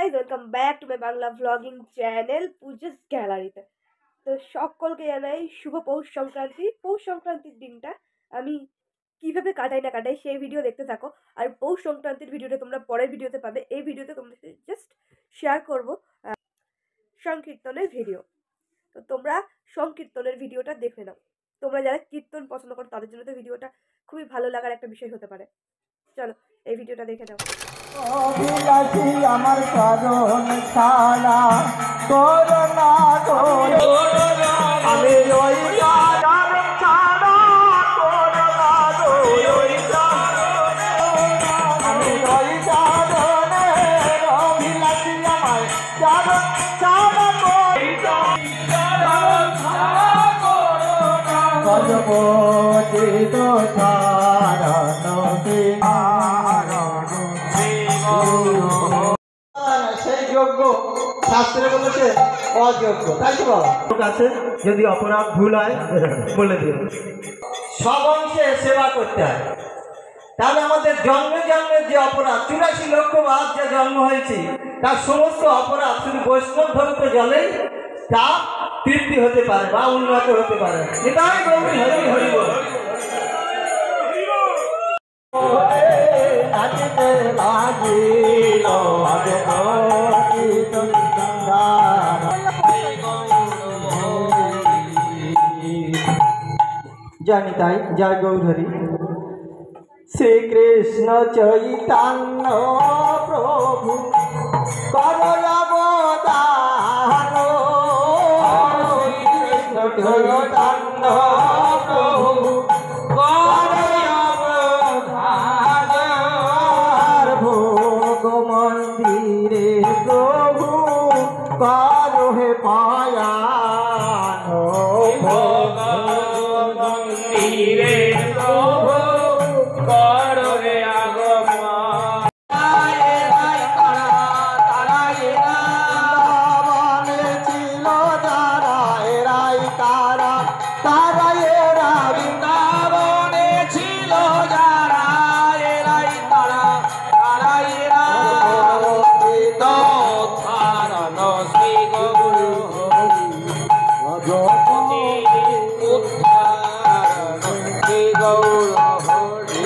Guys, welcome back to my Bangla vlogging channel Puja's গ্যালারিতে। তো সকলকে জানাই শুভ পৌষ সংক্রান্তি। পৌষ সংক্রান্তির দিনটা আমি কিভাবে কাটাই না কাটাই সেই ভিডিও দেখতে থাকো। আর পৌষ সংক্রান্তির ভিডিওটা তোমরা পরের ভিডিওতে পাবে। এই ভিডিওতে তোমাদের জাস্ট শেয়ার করবো সংকীর্তনের ভিডিও। তো তোমরা সংকীর্তনের ভিডিওটা দেখে নাও। তোমরা যারা কীর্তন পছন্দ করো তাদের জন্য তো ভিডিওটা খুবই ভালো লাগার একটা বিষয় হতে পারে। চলো এই ভিডিওটা দেখে নাও। অভিলাষী আমার কারণ ছাড়া করোনা আমি ওই কারণ ছাড়া করোনা আমি ওই কারণে অভিলাষী আমার কারণ ছাড়া গজপতি তো সেই যোগ্য শাস্ত্রে বলেছে অযোগ্য, তাই তো বাবা আছে। যদি অপরাধ ভুল হয় বলে দিও, সব অংশে সেবা করতে হয়। তাহলে আমাদের জন্মে জন্মে যে অপরাধ 84 লক্ষ বার যে জন্ম হয়েছে তার সমস্ত অপরাধ শুধু বৈষ্ণব ধর্মে জলেই তা তৃপ্তি হতে পারে বা উন্নত হতে পারে। এটাই গৌরী হরি হরি বল। জানি তাই জয় গৌরী। শ্রীকৃষ্ণ চৈতন্য প্রভু করবদান, শ্রীকৃষ্ণ চৈতন্য প্রভু করবদান, ভোগ মন্দিরে প্রভু করো হে পায়ান, ভোগ মন্দিরে প্রভু করো হে আগমন। ছিল যারা এরাই তারা, তারা এরা বৃন্দাবনে ছিল যারা এরাই তারা, তারা এরা উদ্ধারণ শ্রী গুরু ভগবতী উদ্ধারণ শ্রী গৌর হরি।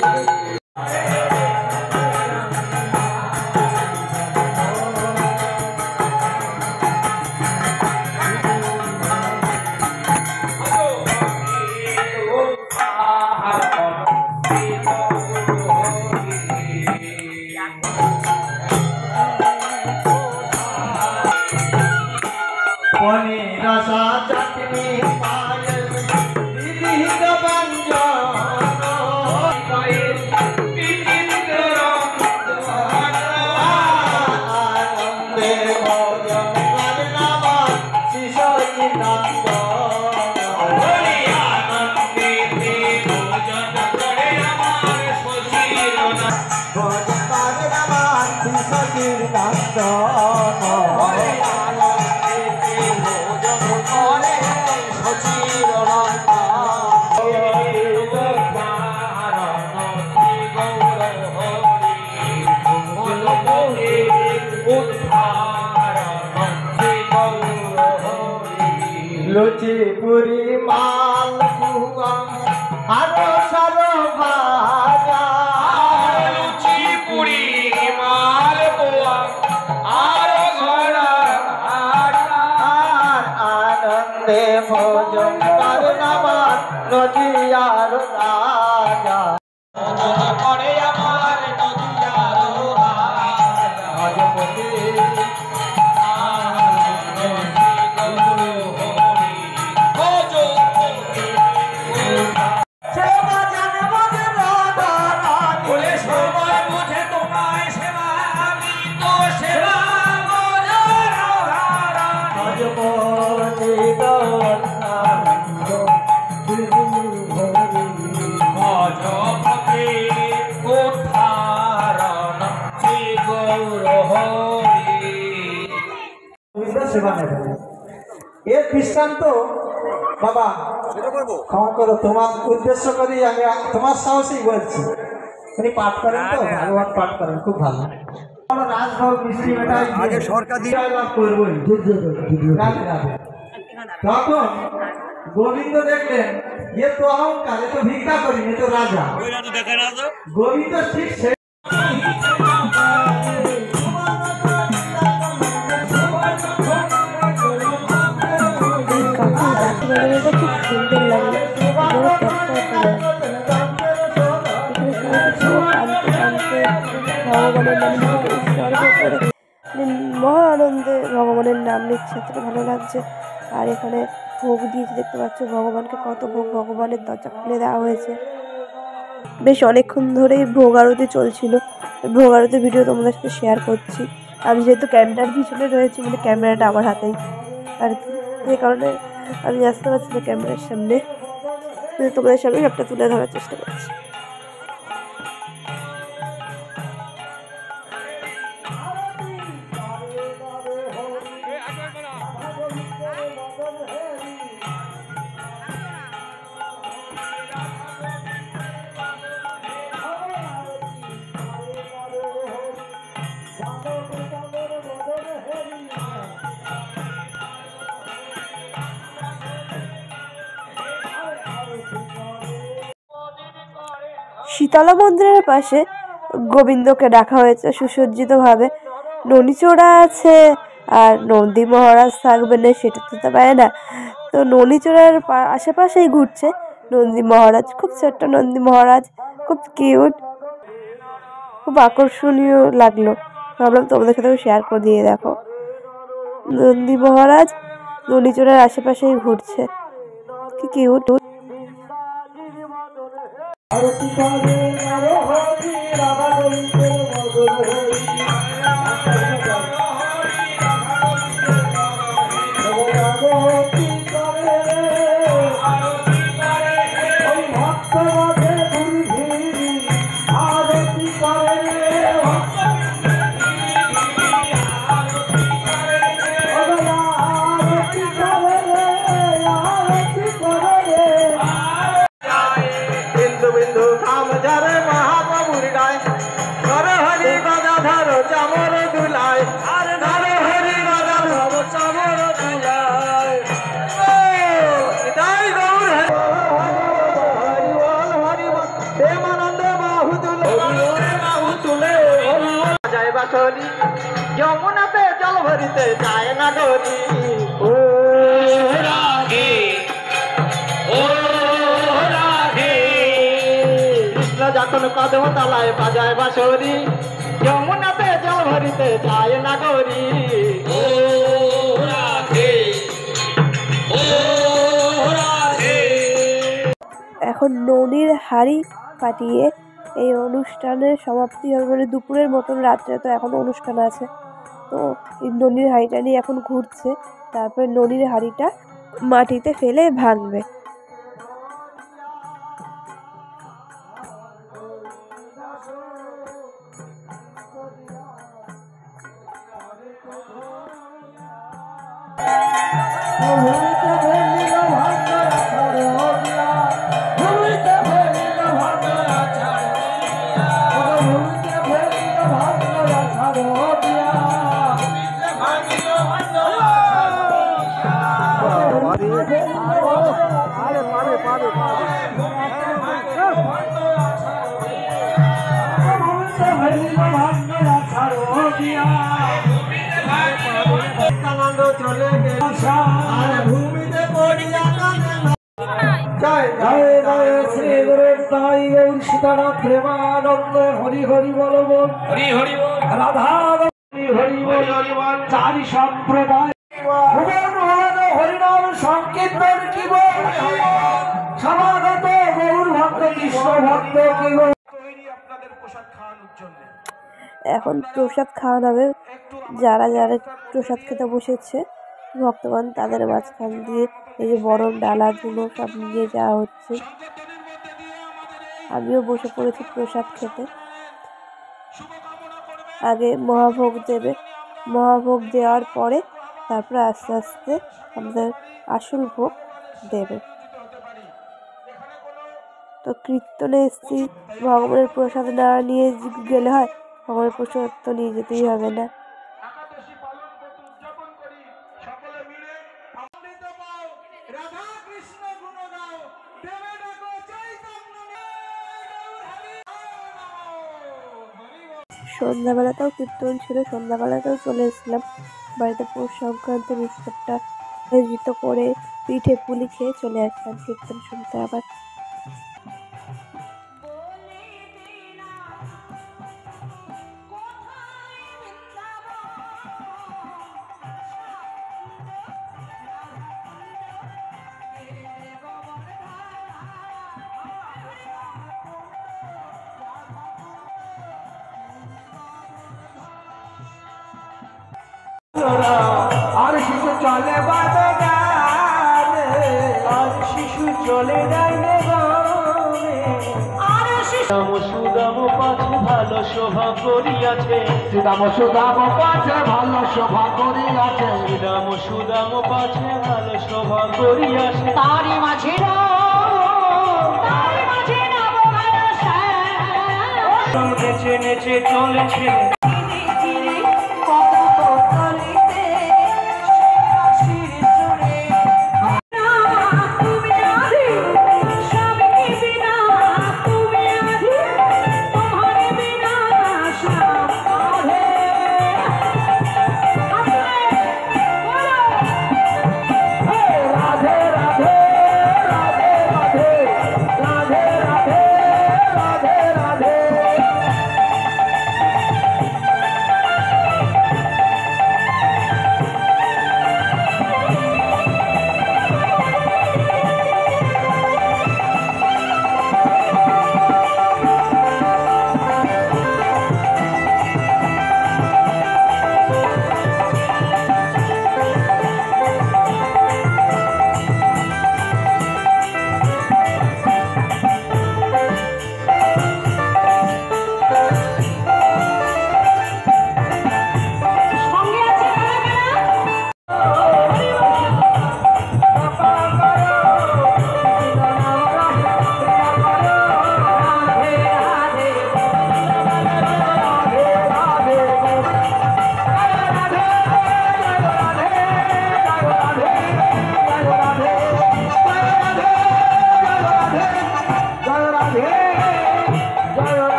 পনির রসা চাটনি পায়েস বিবিধ ব্যঞ্জন আনন্দে ভজন করে নাম শিশরী নন্দ, আনন্দে ভজন করে আমার শশীর ভজন করে নাম শিশরী নন্দ, লুচি পুরি মাল পুয়া আরো সারো ভাজা, লুচি পুরি মাল পুয়া আরো ঘোড়া আনন্দে ভোজন করে নামার নদীয়ার রাজা, করে আমার নদীয়ার রাজা সেবা নেবে। এর দৃষ্টান্ত বাবা ক্ষমা করো, তোমার উদ্দেশ্য করি আমি, তোমার সাহসেই বলছি। উনি পাঠ করেন তো, ভাগবত পাঠ করেন, খুব ভালো। রাজভোগ মিষ্টি মেটাই আগে সরকার দিয়ে লাভ করবই। রাধে রাধে। তখন গোবিন্দ দেখলেন এ তো অহংকার, এ তো ভিক্ষা করি, এ তো রাজা। গোবিন্দ ঠিক সে খুব সুন্দর লাগলো। ভগবানের নাম নিতে উৎসর্গ করে মহা আনন্দে ভগবানের নাম নিচ্ছে, এতটা ভালো লাগছে। আর এখানে ভোগ দিয়েছে, দেখতে পাচ্ছ ভগবানকে কত ভোগ ভগবানের দরজা খুলে দেওয়া হয়েছে। বেশ অনেকক্ষণ ধরেই ভোগ আরতি চলছিল। ভোগ আরতি ভিডিও তোমাদের সাথে শেয়ার করছি। আমি যেহেতু ক্যামেরার পিছনে রয়েছি, মানে ক্যামেরাটা আমার হাতেই আর কি, এই কারণে আমি আসতে পারছি না ক্যামেরার সামনে, তোমাদের সামনে সবটা তুলে ধরার চেষ্টা করছি। শীতলা মন্দিরের পাশে গোবিন্দকে রাখা হয়েছে সুসজ্জিতভাবে। ননিচোড়া আছে, আর নন্দী মহারাজ থাকবে না সেটা তো পারে না, তো ননিচোড়ার আশেপাশেই ঘুরছে নন্দী মহারাজ। খুব ছোট্ট নন্দী মহারাজ, খুব কিউট, খুব আকর্ষণীয় লাগলো। ভাবলাম তোমাদের সাথেও শেয়ার করে দিয়ে দেখো। নন্দী মহারাজ ননিচোড়ার আশেপাশেই ঘুরছে, কি কিউট। যমুনাতে জল ভরিতে যায় না ডরি, ও রাধে ও রাধে। কৃষ্ণ যখন কদম তলায় বাজায় বাঁশরি, যমুনাতে জল ভরিতে যায় না ডরি, ও রাধে ও রাধে। এখন ননির হাড়ি ফাটিয়ে এই অনুষ্ঠানের সমাপ্তি হবে, মানে দুপুরের মতন, রাত্রে তো এখন অনুষ্ঠান আছে। তো এই ননির হাঁড়িটা নিয়ে এখন ঘুরছে, তারপরে ননির হাঁড়িটা মাটিতে ফেলে ভাঙবে। চলে ভূমিতে পড়িয়া জয় জয় জয় শ্রী গুরু তাই গৌর সীতানাথ প্রেমানন্দ হরি হরি বল বল হরি হরি বল রাধা হরি হরি বল হরি বল চারি সম্প্রদায় হরিনাম সংকীর্তন কি বল সমাগত গৌর ভক্ত কৃষ্ণ ভক্ত কি বল। এখন প্রসাদ খাওয়ানো হবে। যারা যারা প্রসাদ খেতে বসেছে ভক্তগণ, তাদের মাঝখান দিয়ে এই যে বড় ডালাগুলো সব নিয়ে যাওয়া হচ্ছে। আমিও বসে পড়েছি প্রসাদ খেতে। আগে মহাভোগ দেবে, মহাভোগ দেওয়ার পরে তারপরে আস্তে আস্তে আমাদের আসল ভোগ দেবে। তো কীর্তনে এসেছি, ভগবানের প্রসাদ না নিয়ে গেলে হয়, আমার পশু তো নিয়ে যেতেই হবে না। একাদশী পালন করতে উদযাপন করি সকলে মিলে অমৃত পাও রাধা কৃষ্ণ গুণ গাও দেবে ডাকো চৈতন্য সন্ধ্যাবেলাতেও কীর্তন ছিল, সন্ধ্যাবেলাতেও চলে এসেছিলাম বাড়িতে। পৌষ সংক্রান্তির উৎসবটা আয়োজিত করে পিঠে পুলি খেয়ে চলে আসলাম কীর্তন শুনতে আবার। আর শিশু চলে বাদে গানে, আর শিশু চলে ডাইনে বামে, আর শিশু সুদাম পাছে ভালো শোভা করিয়াছে, সুদাম পাছে ভালো শোভা করিয়াছে, সুদাম পাছে ভালো শোভা করিয়াছে, তারি মাঝে নেচে নেচে চলেছে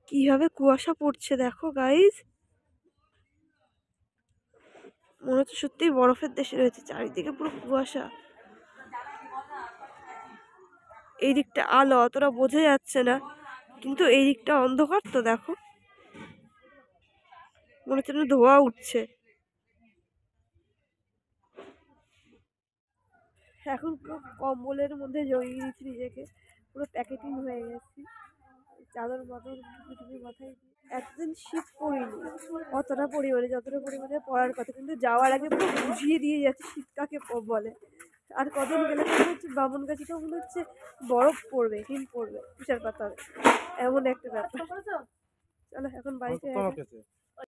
কিভাবে কুয়াশা পড়ছে দেখো গাইজ, মনে হচ্ছে সত্যিই বরফের দেশে রয়েছে, চারিদিকে পুরো কুয়াশা। এই দিকটা আলো অতটা বোঝা যাচ্ছে না, কিন্তু এই দিকটা অন্ধকার তো দেখো, মনে হচ্ছে ধোঁয়া উঠছে। এখন পুরো কম্বলের মধ্যে জড়িয়ে দিচ্ছি নিজেকে, পুরো প্যাকেটিং হয়ে গেছি, চাদর মাদর টুপি মাথায়। এতদিন শীত পড়িনি অতটা পরিমাণে, যতটা পরিমাণে পড়ার কথা, কিন্তু যাওয়ার আগে পুরো বুঝিয়ে দিয়ে যাচ্ছে শীত কাকে বলে। আর কদিন গেলে মনে হচ্ছে বামন গাছে তো মনে হচ্ছে বরফ পড়বে, হিম পড়বে, তুষারপাত হবে, এমন একটা ব্যাপার। চলো এখন বাড়িতে